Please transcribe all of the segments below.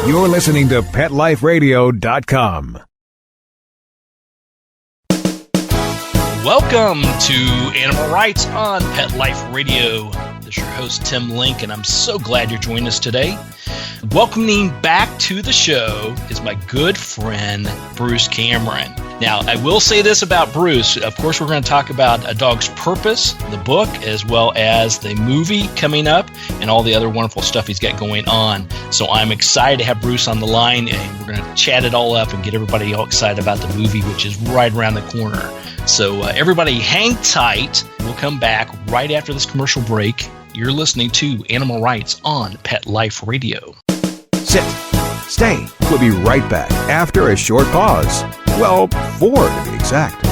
You're listening to PetLifeRadio.com. Welcome to Animal Rights on Pet Life Radio. This is your host, Tim Link, and I'm so glad you're joining us today. Welcoming back to the show is my good friend, Bruce Cameron. Now, I will say this about Bruce. Of course, we're going to talk about A Dog's Purpose, the book, as well as the movie coming up and all the other wonderful stuff he's got going on. So I'm excited to have Bruce on the line, and we're going to chat it all up and get everybody all excited about the movie, which is right around the corner. So everybody hang tight. We'll come back right after this commercial break. You're listening to Animal Rights on Pet Life Radio. Sit. Stay. We'll be right back after a short pause. Well, 4 to be exact.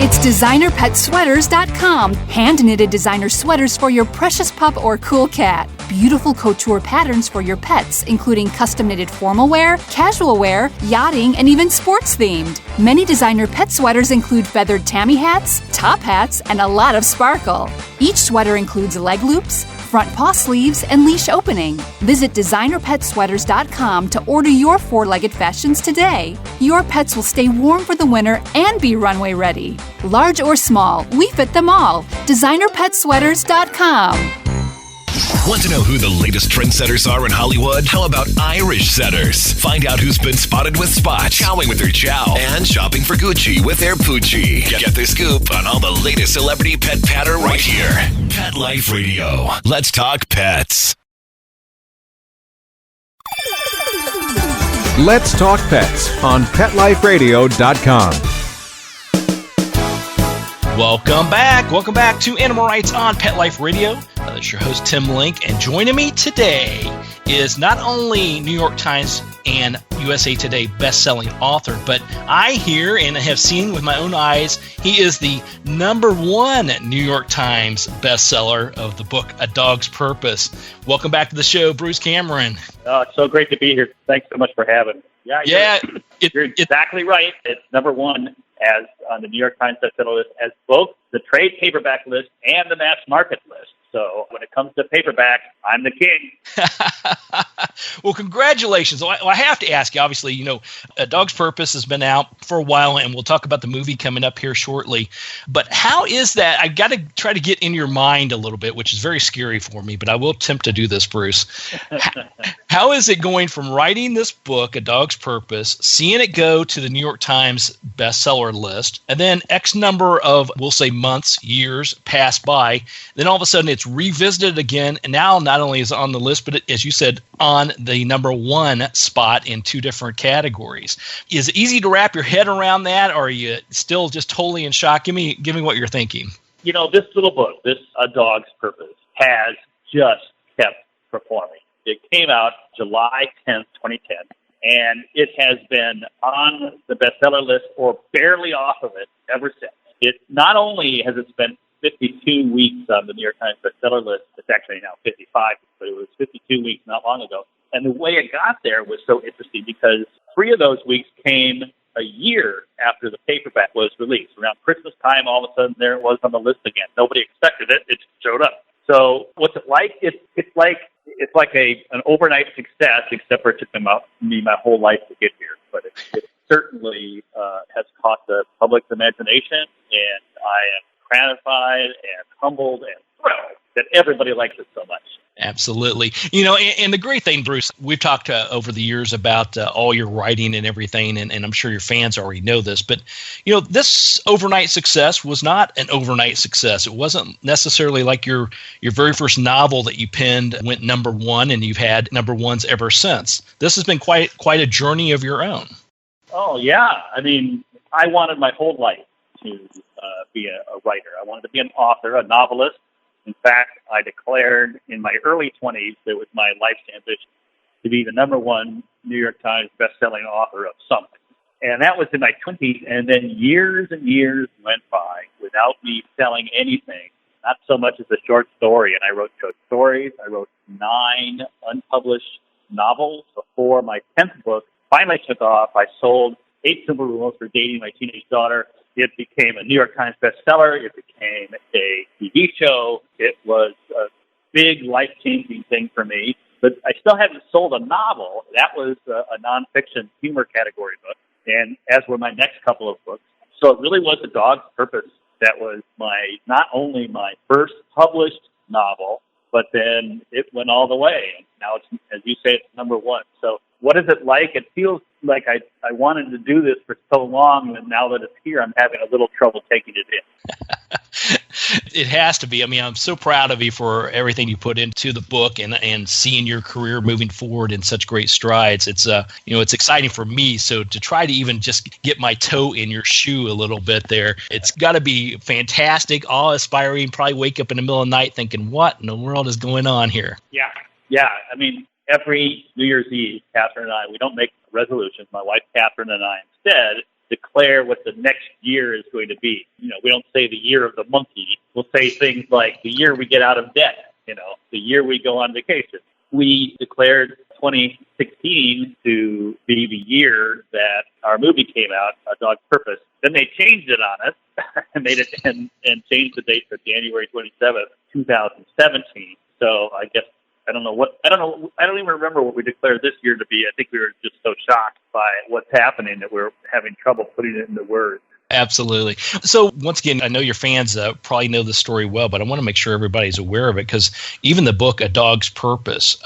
It's DesignerPetSweaters.com. Hand-knitted designer sweaters for your precious pup or cool cat. Beautiful couture patterns for your pets, including custom-knitted formal wear, casual wear, yachting, and even sports-themed. Many designer pet sweaters include feathered tammy hats, top hats, and a lot of sparkle. Each sweater includes leg loops, front paw sleeves, and leash opening. Visit DesignerPetSweaters.com to order your 4-legged fashions today. Your pets will stay warm for the winter and be runway ready. Large or small, we fit them all. DesignerPetSweaters.com. Want to know who the latest trendsetters are in Hollywood? How about Irish setters? Find out who's been spotted with Spot, chowing with their chow, and shopping for Gucci with their Poochie. Get the scoop on all the latest celebrity pet patter right here. Pet Life Radio. Let's talk pets. Let's talk pets on PetLifeRadio.com. Welcome back. Welcome back to Animal Rights on Pet Life Radio. This is your host, Tim Link, and joining me today is not only New York Times and USA Today best-selling author, but I hear and have seen with my own eyes, he is the #1 New York Times bestseller of the book, A Dog's Purpose. Welcome back to the show, Bruce Cameron. Oh, it's so great to be here. Thanks so much for having me. You're exactly right. It's #1 as on the New York Times bestseller list, as both the trade paperback list and the mass market list. So when it comes to paperback, I'm the king. Well, congratulations. Well, I have to ask you, obviously, A Dog's Purpose has been out for a while, and we'll talk about the movie coming up here shortly. But how is that? I've got to try to get in your mind a little bit, which is very scary for me, but I will attempt to do this, Bruce. How is it going from writing this book, A Dog's Purpose, seeing it go to the New York Times bestseller list, and then X number of, we'll say, months, years pass by, then all of a sudden it's revisited again, and now not only is it on the list, but as you said, on the #1 spot in 2 different categories. Is it easy to wrap your head around that, or are you still just totally in shock? Give me what you're thinking. This little book, this A Dog's Purpose, has just kept performing. It came out July 10th, 2010, and it has been on the bestseller list or barely off of it ever since. It not only has it spent 52 weeks on the New York Times bestseller list. It's actually now 55, but it was 52 weeks not long ago. And the way it got there was so interesting because 3 of those weeks came a year after the paperback was released. Around Christmas time, all of a sudden, there it was on the list again. Nobody expected it. It just showed up. So what's it like? It's like an overnight success, except for it took me my whole life to get here. But it certainly has caught the public's imagination, and I am gratified and humbled and thrilled that everybody likes it so much. Absolutely. And the great thing, Bruce, we've talked over the years about all your writing and everything, and I'm sure your fans already know this, but, this overnight success was not an overnight success. It wasn't necessarily like your very first novel that you penned went #1, and you've had #1s ever since. This has been quite a journey of your own. Oh, yeah. I mean, I wanted my whole life to be a writer. I wanted to be an author, a novelist. In fact, I declared in my early 20s that it was my life's ambition to be the #1 New York Times best-selling author of something. And that was in my 20s, and then years and years went by without me selling anything, not so much as a short story. And I wrote short stories. I wrote 9 unpublished novels before my 10th book finally took off. I sold 8 Simple Rules for Dating My Teenage Daughter. It became a New York Times bestseller. It became a TV show. It was big life-changing thing for me. But I still haven't sold a novel. That was a nonfiction humor category book, and as were my next couple of books. So it really was A Dog's Purpose that was not only my first published novel, but then it went all the way. Now it's, as you say, it's number one. So what is it like? It feels like I wanted to do this for so long, and now that it's here, I'm having a little trouble taking it in. It has to be. I mean, I'm so proud of you for everything you put into the book and seeing your career moving forward in such great strides. It's it's exciting for me. So to try to even just get my toe in your shoe a little bit there, it's got to be fantastic, awe-inspiring. Probably wake up in the middle of the night thinking, what in the world is going on here? Yeah. I mean, every New Year's Eve, Catherine and I, we don't make resolutions. My wife, Catherine, and I instead declare what the next year is going to be. We don't say the year of the monkey. We'll say things like the year we get out of debt, the year we go on vacation. We declared 2016 to be the year that our movie came out, A Dog's Purpose. Then they changed it on us and made it and changed the date to January 27th, 2017. So I guess I don't even remember what we declared this year to be. I think we were just so shocked by what's happening that we're having trouble putting it into words. Absolutely. So once again, I know your fans probably know the story well, but I want to make sure everybody's aware of it, because even the book, A Dog's Purpose,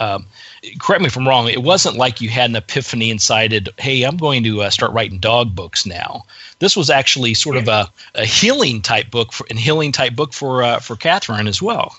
correct me if I'm wrong, it wasn't like you had an epiphany and decided, hey, I'm going to start writing dog books now. This was actually sort of a healing type book for Catherine as well.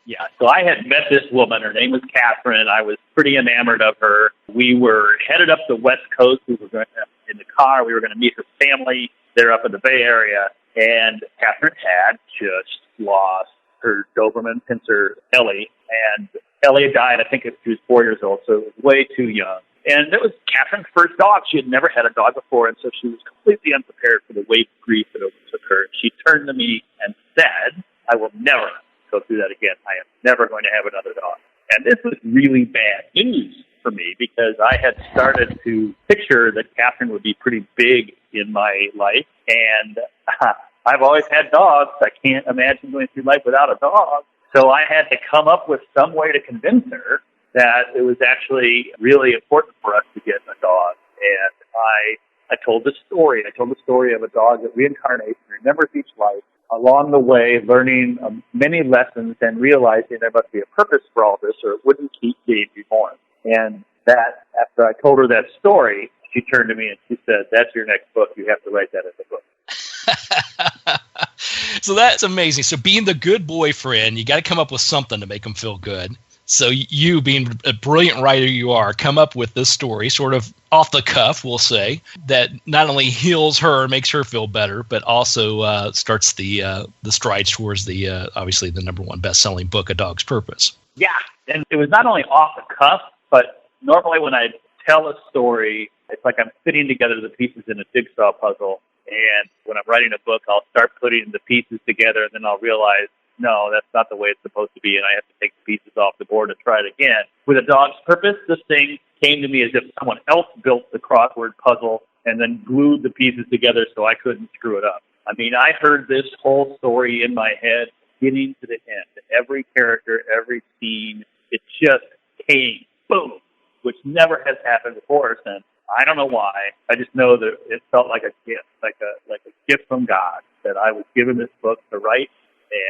Yeah, so I had met this woman. Her name was Catherine. I was pretty enamored of her. We were headed up the West Coast. We were going in the car. We were going to meet her family. They're up in the Bay Area. And Catherine had just lost her Doberman pincer, Ellie. And Ellie died, I think she was 4 years old, so it was way too young. And it was Catherine's first dog. She had never had a dog before, and so she was completely unprepared for the wave of grief that overtook her. She turned to me and said, I will never go through that again. I am never going to have another dog. And this was really bad news for me, because I had started to picture that Catherine would be pretty big in my life. And I've always had dogs. I can't imagine going through life without a dog. So I had to come up with some way to convince her that it was actually really important for us to get a dog. And I told the story. I told the story of a dog that reincarnates and remembers each life, along the way learning many lessons and realizing there must be a purpose for all this, or it wouldn't keep being reborn. And that, after I told her that story, she turned to me and she said, that's your next book. You have to write that as a book. So that's amazing. So being the good boyfriend, you got to come up with something to make them feel good. So you, being a brilliant writer you are, come up with this story sort of off the cuff, we'll say, that not only heals her, makes her feel better, but also starts the strides towards the obviously the number one best-selling book, A Dog's Purpose. Yeah, and it was not only off the cuff, but normally when I tell a story, it's like I'm fitting together the pieces in a jigsaw puzzle. And when I'm writing a book, I'll start putting the pieces together, and then I'll realize, no, that's not the way it's supposed to be, and I have to take the pieces off the board and try it again. With A Dog's Purpose, this thing came to me as if someone else built the crossword puzzle and then glued the pieces together so I couldn't screw it up. I mean, I heard this whole story in my head, beginning to the end. Every character, every scene, it just came, boom, which never has happened before since. I don't know why. I just know that it felt like a gift, like a gift from God, that I was given this book to write.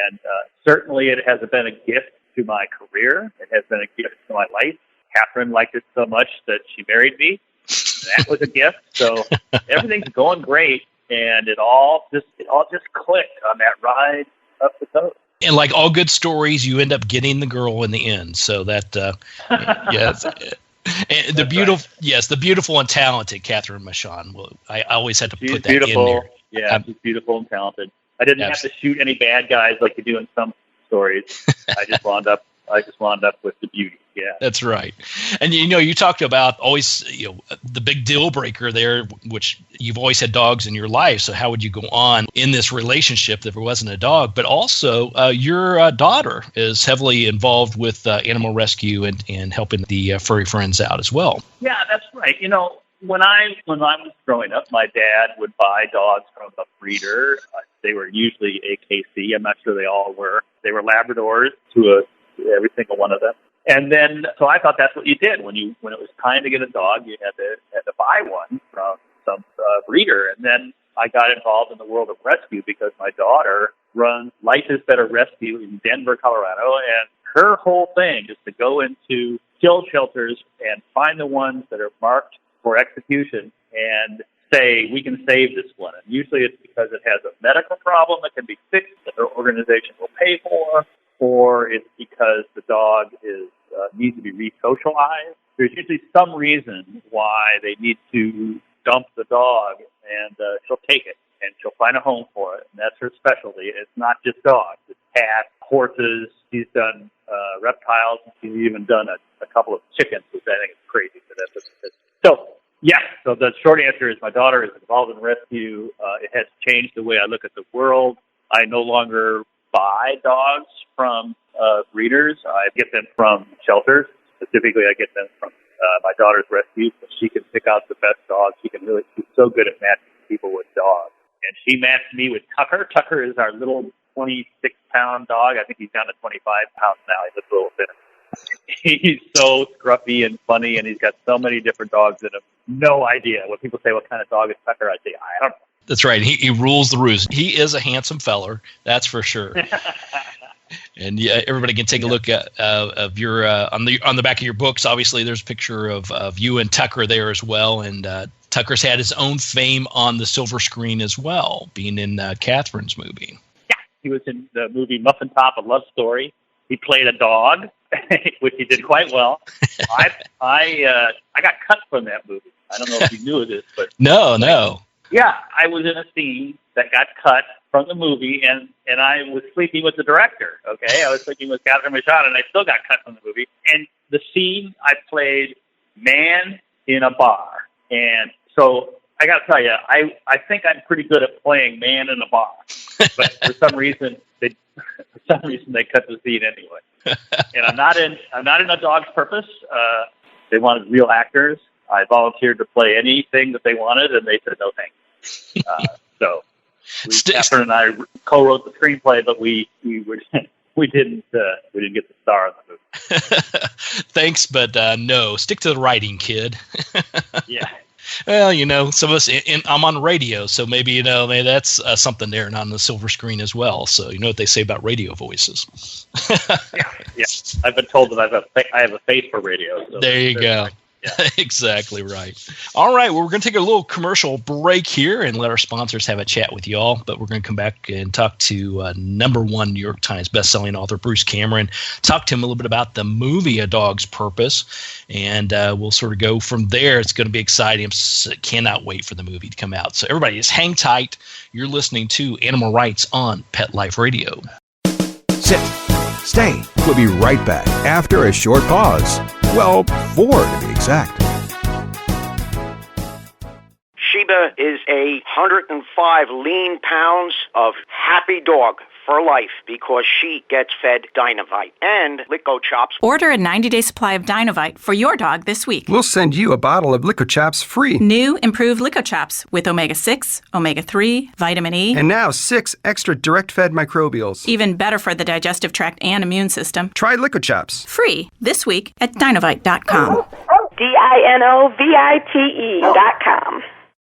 And certainly it has been a gift to my career. It has been a gift to my life. Catherine liked it so much that she married me. That was a gift. So everything's going great, and it all just clicked on that ride up the coast. And like all good stories, you end up getting the girl in the end. So that and the beautiful, right. Yes, the beautiful and talented Catherine Michon. Well, I always had to put that beautiful. In there. Yeah, she's beautiful and talented. I didn't have to shoot any bad guys like you do in some stories. I just wound up with the beauty. Yeah, that's right. And you talked about always, the big deal breaker there, which you've always had dogs in your life. So how would you go on in this relationship if there wasn't a dog? But also, your daughter is heavily involved with animal rescue and helping the furry friends out as well. Yeah, that's right. When I was growing up, my dad would buy dogs from a breeder. They were usually AKC. I'm not sure they all were. They were Labradors to every single one of them. And then, so I thought that's what you did when it was time to get a dog. You had to buy one from some breeder. And then I got involved in the world of rescue because my daughter runs Life is Better Rescue in Denver, Colorado, and her whole thing is to go into kill shelters and find the ones that are marked for execution and say, we can save this one. And usually it's because it has a medical problem that can be fixed that their organization will pay for, or it's because the dog needs to be re-socialized. There's usually some reason why they need to dump the dog, and she'll take it, and she'll find a home for it, and that's her specialty. It's not just dogs. It's cats, horses. She's done reptiles. She's even done a couple of chickens, which I think is crazy. So the short answer is my daughter is involved in rescue. It has changed the way I look at the world. I no longer buy dogs from breeders. I get them from shelters. Specifically, I get them from my daughter's rescue. So she can pick out the best dogs. She's so good at matching people with dogs. And she matched me with Tucker. Tucker is our little 26-pound dog. I think he's down to 25 pounds now. He's a little thinner. He's so scruffy and funny, and he's got so many different dogs in him. No idea. When people say, what kind of dog is Tucker, I say, I don't know. That's right. He rules the roost. He is a handsome feller, that's for sure. And yeah, everybody can take a look at of your on the back of your books. Obviously, there's a picture of you and Tucker there as well. And Tucker's had his own fame on the silver screen as well, being in Catherine's movie. Yeah, he was in the movie Muffin Top: A Love Story. He played a dog, which he did quite well. I got cut from that movie. I don't know if you knew this, but no. Yeah, I was in a scene that got cut from the movie, and I was sleeping with the director, okay? I was sleeping with Catherine Michon, and I still got cut from the movie. And the scene, I played man in a bar. And so I got to tell you, I think I'm pretty good at playing man in a bar. But for some reason, they cut the scene anyway. And I'm not in A Dog's Purpose. They wanted real actors. I volunteered to play anything that they wanted, and they said no thanks. So Catherine and I co-wrote the screenplay, but we didn't get the star of the movie. Thanks, but no. Stick to the writing, kid. Yeah. Well, some of us, I'm on radio, so maybe that's something there, not on the silver screen as well. So you know what they say about radio voices. Yeah. I've been told that I have a face for radio. So there you go. Yeah. Exactly right. All right. Well, we're going to take a little commercial break here and let our sponsors have a chat with y'all. But we're going to come back and talk to #1 New York Times bestselling author Bruce Cameron. Talk to him a little bit about the movie A Dog's Purpose. And we'll sort of go from there. It's going to be exciting. I cannot wait for the movie to come out. So everybody, just hang tight. You're listening to Animal Rights on Pet Life Radio. Sit. Stay. We'll be right back after a short pause. Well, 4 to be exact. Sheba is 105 lean pounds of happy dog for life because she gets fed Dynovite and Lico Chops. Order a 90-day supply of Dynovite for your dog this week. We'll send you a bottle of Lico Chops free. New improved Lico Chops with omega-6, omega-3, vitamin E. And now 6 extra direct-fed microbials. Even better for the digestive tract and immune system. Try Lico Chops. Free this week at Dynovite.com. DINOVITE.com.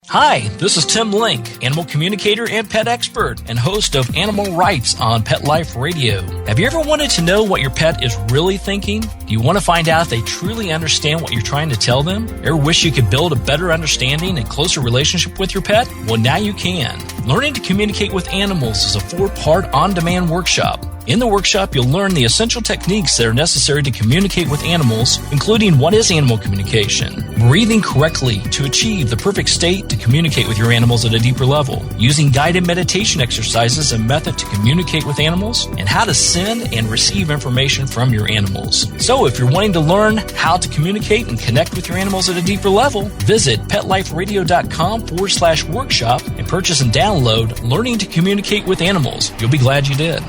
Hi, this is Tim Link, animal communicator and pet expert and host of Animal Rights on Pet Life Radio. Have you ever wanted to know what your pet is really thinking? Do you want to find out if they truly understand what you're trying to tell them? Ever wish you could build a better understanding and closer relationship with your pet? Well, now you can. Learning to Communicate with Animals is a 4-part on-demand workshop. In the workshop, you'll learn the essential techniques that are necessary to communicate with animals, including what is animal communication, breathing correctly to achieve the perfect state to communicate with your animals at a deeper level, using guided meditation exercises and method to communicate with animals, and how to send and receive information from your animals. So if you're wanting to learn how to communicate and connect with your animals at a deeper level, visit PetLifeRadio.com/workshop and purchase and download Learning to Communicate with Animals. You'll be glad you did.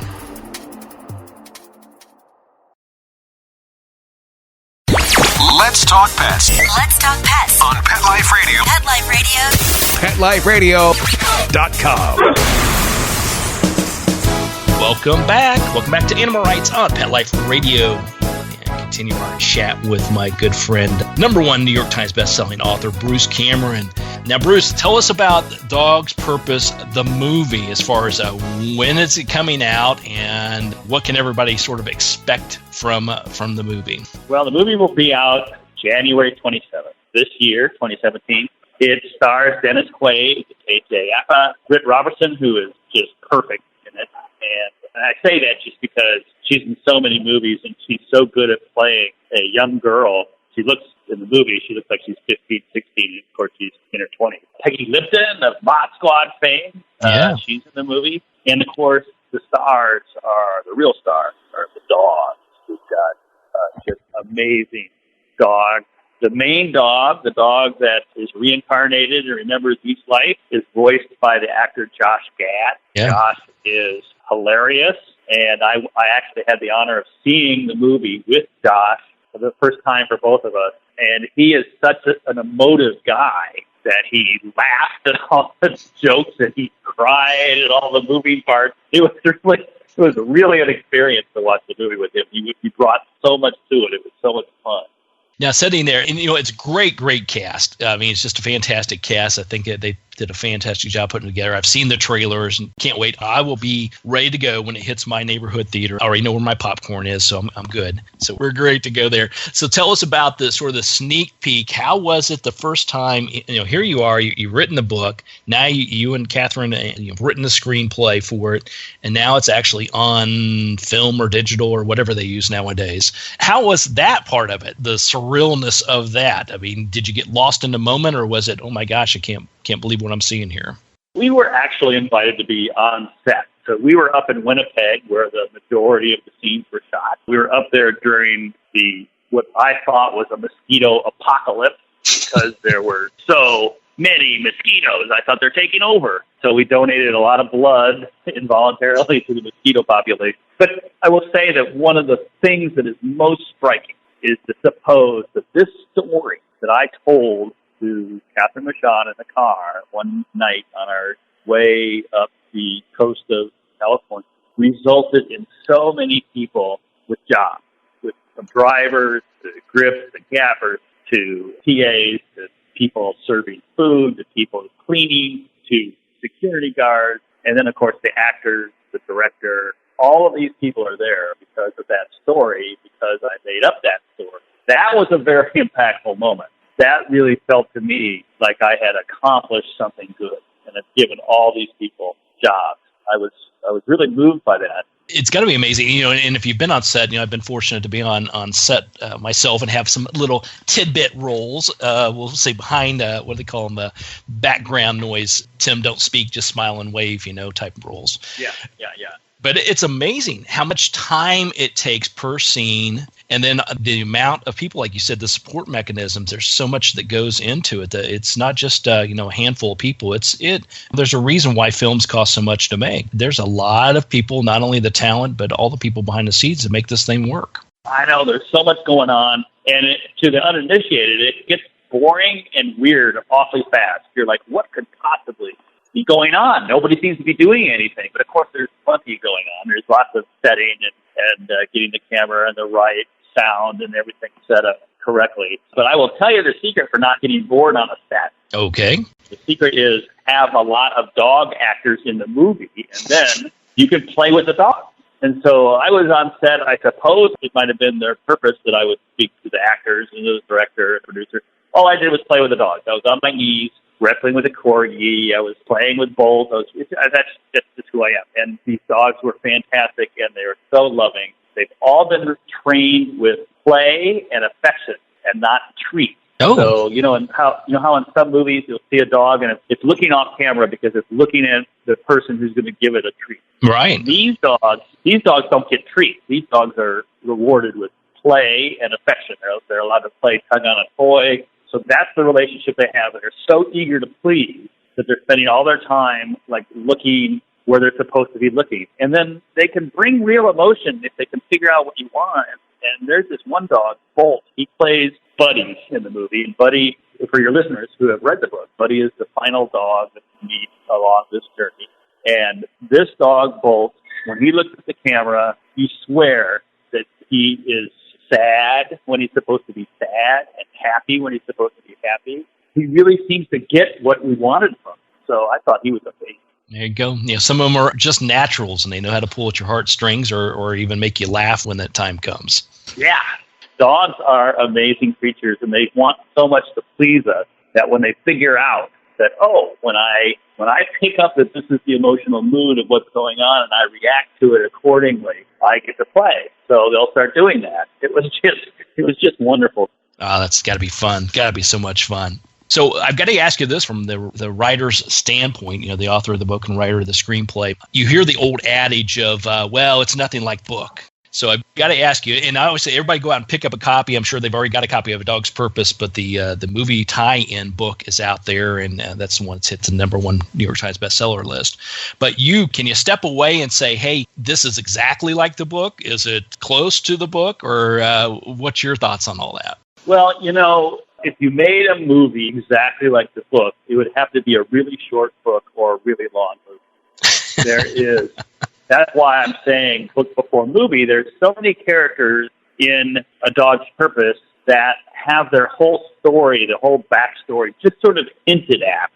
Let's talk pets. Let's talk pets On Pet Life Radio. Pet Life Radio. PetLifeRadio.com. Welcome back. Welcome back to Animal Rights on Pet Life Radio. And continue our chat with my good friend, #1 New York Times bestselling author, Bruce Cameron. Now, Bruce, tell us about Dog's Purpose, the movie, as far as when is it coming out and what can everybody sort of expect from the movie? Well, the movie will be out January 27th this year, 2017. It stars Dennis Quaid, A.J. Appa, Britt Robertson, who is just perfect in it. And I say that just because she's in so many movies and she's so good at playing a young girl. She looks, in the movie, she looks like she's 15, 16, and of course she's in her 20s. Peggy Lipton of Mod Squad fame, she's in the movie. And of course, the real stars are the dogs. We've got just amazing dogs. The main dog, the dog that is reincarnated and remembers each life, is voiced by the actor Josh Gad. Yeah. Josh is hilarious, and I actually had the honor of seeing the movie with Josh for the first time for both of us, and he is such an emotive guy that he laughed at all the jokes and he cried at all the moving parts. It was really an experience to watch the movie with him. He brought so much to it. It was so much fun. Now, sitting there, and it's great cast. I mean, it's just a fantastic cast. I think they did a fantastic job putting it together. I've seen the trailers and can't wait. I will be ready to go when it hits my neighborhood theater. I already know where my popcorn is, so I'm good. So we're great to go there. So tell us about the sort of the sneak peek. How was it the first time? Here you are. You've written the book. Now you and Catherine, you've written the screenplay for it, and now it's actually on film or digital or whatever they use nowadays. How was that part of it? The surrealness of that. I mean, did you get lost in the moment, or was it, oh my gosh, I can't believe what I'm seeing here? We were actually invited to be on set. So we were up in Winnipeg where the majority of the scenes were shot. We were up there during what I thought was a mosquito apocalypse because there were so many mosquitoes. I thought they're taking over. So we donated a lot of blood involuntarily to the mosquito population. But I will say that one of the things that is most striking is to suppose that this story that I told to Catherine Michon in the car one night on our way up the coast of California resulted in so many people with jobs, from drivers to grips to gappers to TAs to people serving food to people cleaning to security guards, and then of course the actors, the director. All of these people are there because of that story, because I made up that story. That was a very impactful moment. That really felt to me like I had accomplished something good and have given all these people jobs. I was really moved by that. It's got to be amazing, and if you've been on set, I've been fortunate to be on set myself and have some little tidbit roles, we'll say behind, what do they call them, background noise, Tim, don't speak, just smile and wave, type of roles. Yeah. But it's amazing how much time it takes per scene. And then the amount of people, like you said, the support mechanisms, there's so much that goes into it. It's not just, a handful of people. There's a reason why films cost so much to make. There's a lot of people, not only the talent, but all the people behind the scenes that make this thing work. I know there's so much going on. And to the uninitiated, it gets boring and weird awfully fast. You're like, what could possibly be going on? Nobody seems to be doing anything. But of course, there's plenty going on. There's lots of setting and getting the camera and the right sound and everything set up correctly. But I will tell you the secret for not getting bored on a set. Okay. The secret is have a lot of dog actors in the movie, and then you can play with the dog. And so I was on set. I suppose it might have been their purpose that I would speak to the actors and the director and producer. All I did was play with the dogs. I was on my knees, wrestling with a corgi. I was playing with Bolt. That's just who I am. And these dogs were fantastic, and they were so loving. They've all been trained with play and affection and not treats. Oh. So, and how in some movies you'll see a dog and it's looking off camera because it's looking at the person who's going to give it a treat. Right. These dogs don't get treats. These dogs are rewarded with play and affection. They're allowed to play tug on a toy. So that's the relationship they have. They're so eager to please that they're spending all their time looking where they're supposed to be looking. And then they can bring real emotion if they can figure out what you want. And there's this one dog, Bolt. He plays Buddy in the movie. And Buddy, for your listeners who have read the book, Buddy is the final dog that you meet along this journey. And this dog, Bolt, when he looks at the camera, you swear that he is sad when he's supposed to be sad and happy when he's supposed to be happy. He really seems to get what we wanted from him. So I thought he was amazing. There you go. Some of them are just naturals, and they know how to pull at your heartstrings or even make you laugh when that time comes. Yeah. Dogs are amazing creatures, and they want so much to please us that when they figure out that, when I pick up that this is the emotional mood of what's going on and I react to it accordingly, I get to play. So they'll start doing that. It was just wonderful. Oh, that's got to be fun. Got to be so much fun. So I've got to ask you this from the writer's standpoint, the author of the book and writer of the screenplay. You hear the old adage of, it's nothing like book. So I've got to ask you, and I always say everybody go out and pick up a copy. I'm sure they've already got a copy of A Dog's Purpose, but the movie tie-in book is out there, and that's the one that's hit the #1 New York Times bestseller list. But can you step away and say, hey, this is exactly like the book? Is it close to the book? Or what's your thoughts on all that? Well, if you made a movie exactly like the book, it would have to be a really short book or a really long movie. That's why I'm saying book before movie. There's so many characters in A Dog's Purpose that have their whole story, the whole backstory, just sort of hinted at.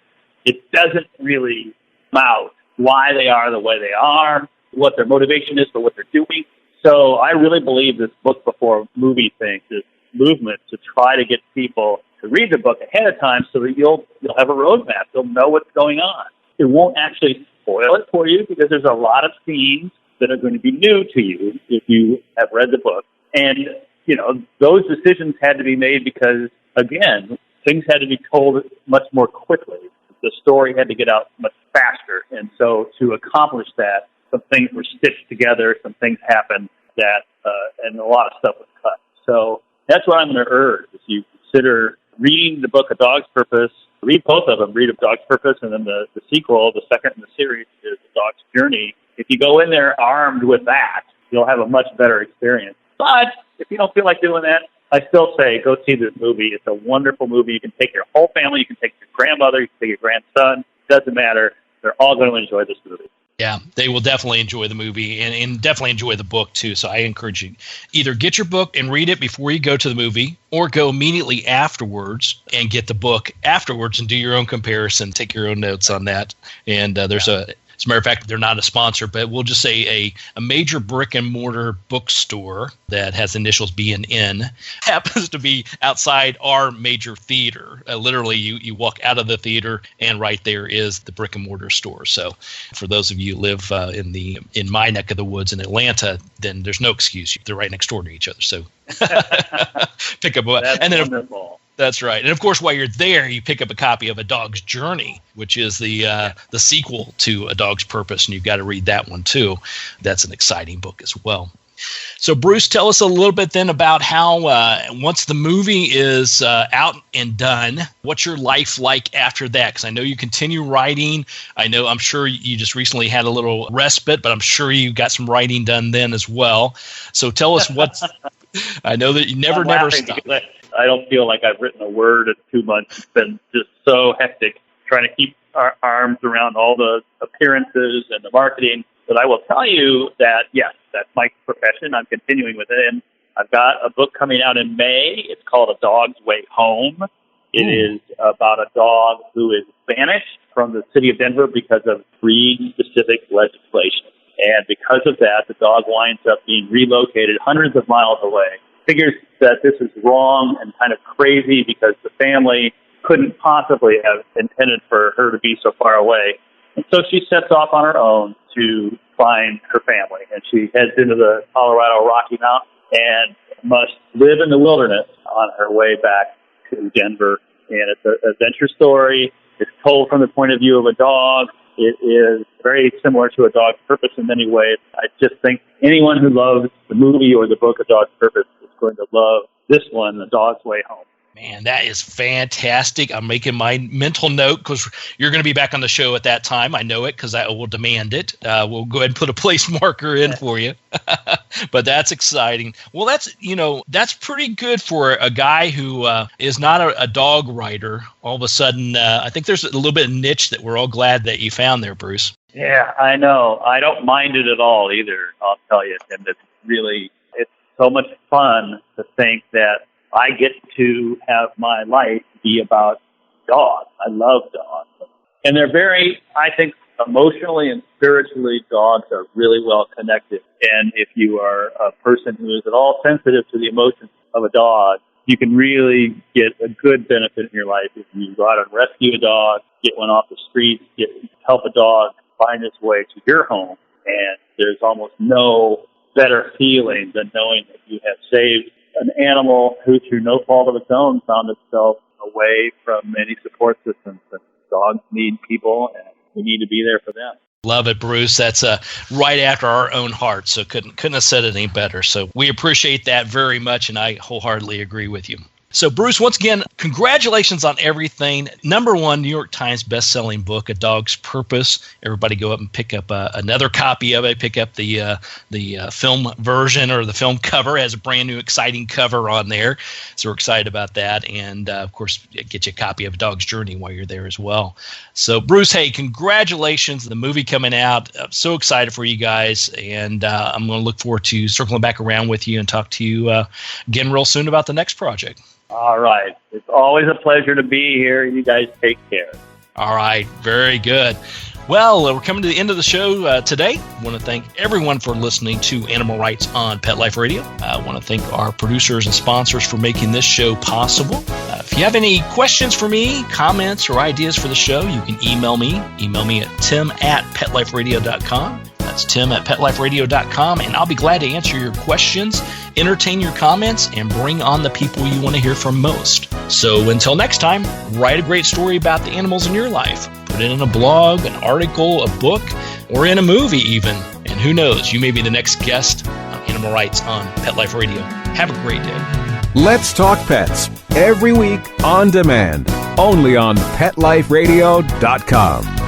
It doesn't really come out why they are the way they are, what their motivation is for what they're doing. So I really believe this book before movie thing, this movement to try to get people to read the book ahead of time so that you'll have a roadmap. You'll know what's going on. It won't actually spoil it for you because there's a lot of scenes that are going to be new to you if you have read the book. And, those decisions had to be made because, again, things had to be told much more quickly. The story had to get out much faster. And so to accomplish that, some things were stitched together, some things happened that, and a lot of stuff was cut. So that's what I'm going to urge, is you consider reading the book A Dog's Purpose. Read both of them. Read A Dog's Purpose, and then the sequel, the second in the series, is A Dog's Journey. If you go in there armed with that, you'll have a much better experience. But if you don't feel like doing that, I still say go see this movie. It's a wonderful movie. You can take your whole family. You can take your grandmother. You can take your grandson. It doesn't matter. They're all going to enjoy this movie. Yeah, they will definitely enjoy the movie and definitely enjoy the book too. So I encourage you, either get your book and read it before you go to the movie, or go immediately afterwards and get the book afterwards and do your own comparison, take your own notes on that. And there's as a matter of fact, they're not a sponsor, but we'll just say a major brick and mortar bookstore that has initials B and N happens to be outside our major theater. Literally, you walk out of the theater and right there is the brick and mortar store. So for those of you who live in my neck of the woods in Atlanta, then there's no excuse. They're right next door to each other. So pick up a That's and then wonderful. That's right. And of course, while you're there, you pick up a copy of A Dog's Journey, which is the sequel to A Dog's Purpose, and you've got to read that one too. That's an exciting book as well. So, Bruce, tell us a little bit then about how once the movie is out and done, what's your life like after that? Because I know you continue writing. I'm sure you just recently had a little respite, but I'm sure you got some writing done then as well. So tell us what's – I know that you never stop. I don't feel like I've written a word in 2 months. It's been just so hectic trying to keep our arms around all the appearances and the marketing. But I will tell you that, yes, that's my profession. I'm continuing with it. And I've got a book coming out in May. It's called A Dog's Way Home. It is about a dog who is banished from the city of Denver because of breed-specific legislation. And because of that, the dog winds up being relocated hundreds of miles away. Figures that this is wrong and kind of crazy because the family couldn't possibly have intended for her to be so far away. And so she sets off on her own to find her family. And she heads into the Colorado Rocky Mountains and must live in the wilderness on her way back to Denver. And it's an adventure story. It's told from the point of view of a dog. It is very similar to A Dog's Purpose in many ways. I just think anyone who loves the movie or the book A Dog's Purpose is going to love this one, A Dog's Way Home. Man, that is fantastic. I'm making my mental note because you're going to be back on the show at that time. I know it because I will demand it. We'll go ahead and put a place marker in for you. But that's exciting. Well, that's pretty good for a guy who is not a dog writer. All of a sudden, I think there's a little bit of niche that we're all glad that you found there, Bruce. Yeah, I know. I don't mind it at all either, I'll tell you. And it's so much fun to think that I get to have my life be about dogs. I love dogs. And they're very, I think, emotionally and spiritually, dogs are really well connected. And if you are a person who is at all sensitive to the emotions of a dog, you can really get a good benefit in your life if you go out and rescue a dog, get one off the street, help a dog find its way to your home. And there's almost no better feeling than knowing that you have saved an animal who, through no fault of its own, found itself away from many support systems. And dogs need people, and we need to be there for them. Love it, Bruce. That's right after our own heart. So couldn't have said it any better. So we appreciate that very much, and I wholeheartedly agree with you. So, Bruce, once again, congratulations on everything. #1 New York Times best-selling book, A Dog's Purpose. Everybody go up and pick up another copy of it. Pick up the film version, or the film cover. It has a brand new, exciting cover on there. So we're excited about that. And, of course, get you a copy of A Dog's Journey while you're there as well. So, Bruce, hey, congratulations. The movie coming out. I'm so excited for you guys. And I'm going to look forward to circling back around with you and talk to you again real soon about the next project. All right. It's always a pleasure to be here. You guys take care. All right. Very good. Well, we're coming to the end of the show today. I want to thank everyone for listening to Animal Rights on Pet Life Radio. I want to thank our producers and sponsors for making this show possible. If you have any questions for me, comments, or ideas for the show, you can email me. Email me at tim@petliferadio.com. That's tim@petliferadio.com, and I'll be glad to answer your questions, entertain your comments, and bring on the people you want to hear from most. So until next time, write a great story about the animals in your life. Put it in a blog, an article, a book, or in a movie even. And who knows, you may be the next guest on Animal Rights on Pet Life Radio. Have a great day. Let's Talk Pets, every week on demand, only on PetLifeRadio.com.